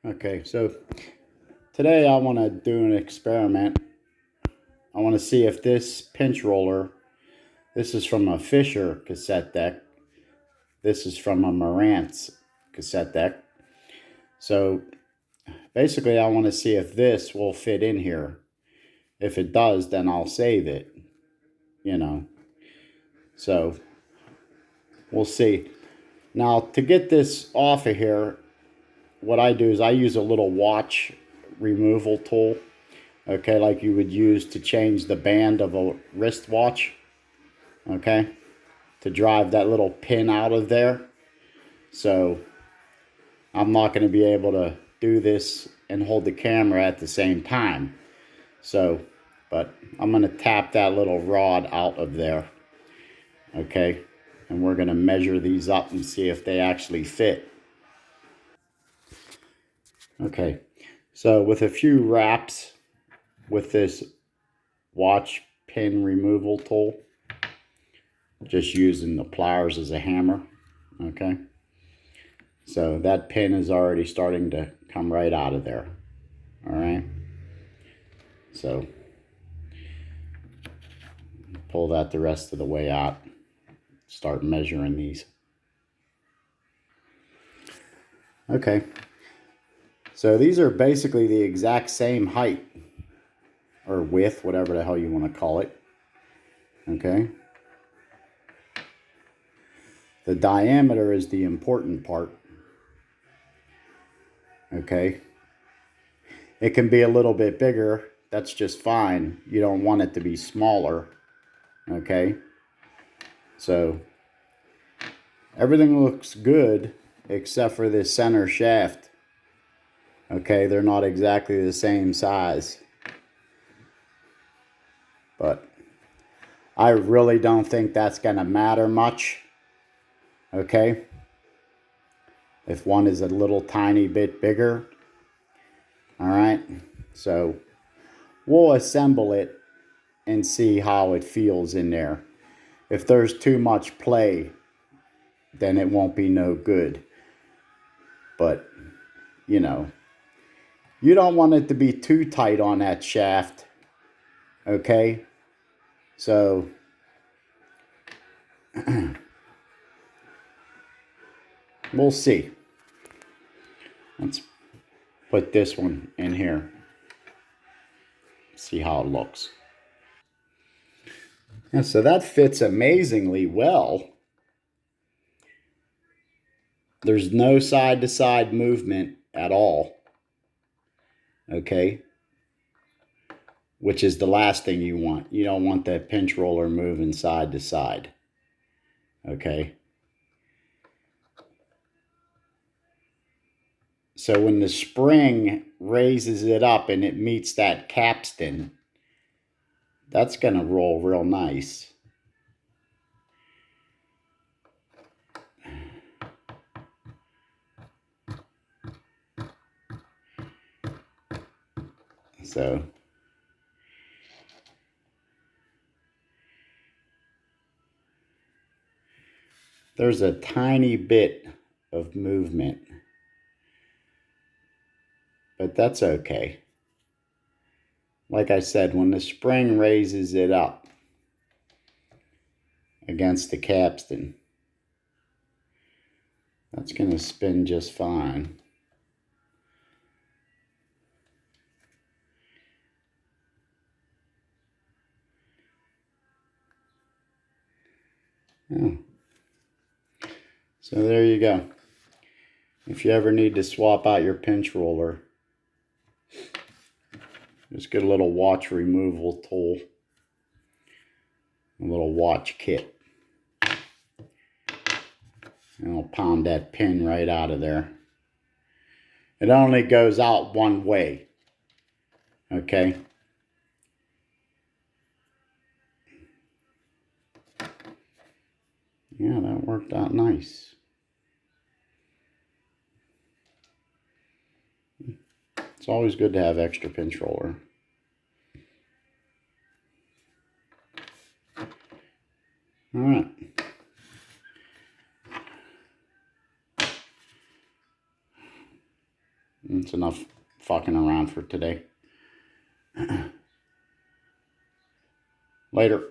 Okay, so today I want to do an experiment. I want to see if this pinch roller, this is from a Fisher cassette deck. This is from a Marantz cassette deck. So basically I want to see if this will fit in here. If it does, then I'll save it, you know. So we'll see. Now to get this off of here, what I do is I use a little watch removal tool. Okay, like you would use to change the band of a wristwatch, okay, to drive that little pin out of there. So I'm not going to be able to do this and hold the camera at the same time. So, but I'm going to tap that little rod out of there, okay, and we're going to measure these up and see if they actually fit. Okay, so with a few wraps with this watch pin removal tool, just using the pliers as a hammer, okay, so that pin is already starting to come right out of there. All right, so pull that the rest of the way out, start measuring these. Okay, so these are basically the exact same height or width, whatever the hell you want to call it. Okay, the diameter is the important part. Okay, it can be a little bit bigger, that's just fine. You don't want it to be smaller. Okay, so everything looks good except for this center shaft. Okay, they're not exactly the same size, but I really don't think that's gonna matter much. Okay, if one is a little tiny bit bigger. All right, so we'll assemble it and see how it feels in there. If there's too much play, then it won't be no good. But, you know, you don't want it to be too tight on that shaft. Okay, so we'll see. Let's put this one in here. See how it looks. And so that fits amazingly well. There's no side to side movement at all. Okay, which is the last thing you want. You don't want that pinch roller moving side to side. Okay, so when the spring raises it up and it meets that capstan, that's going to roll real nice. So there's a tiny bit of movement, but that's okay. Like I said, when the spring raises it up against the capstan, that's going to spin just fine. Yeah. So there you go. If you ever need to swap out your pinch roller, just get a little watch removal tool, a little watch kit, and I'll pound that pin right out of there. It only goes out one way, okay? Yeah, that worked out nice. It's always good to have extra pinch roller. All right. It's enough fucking around for today. Later.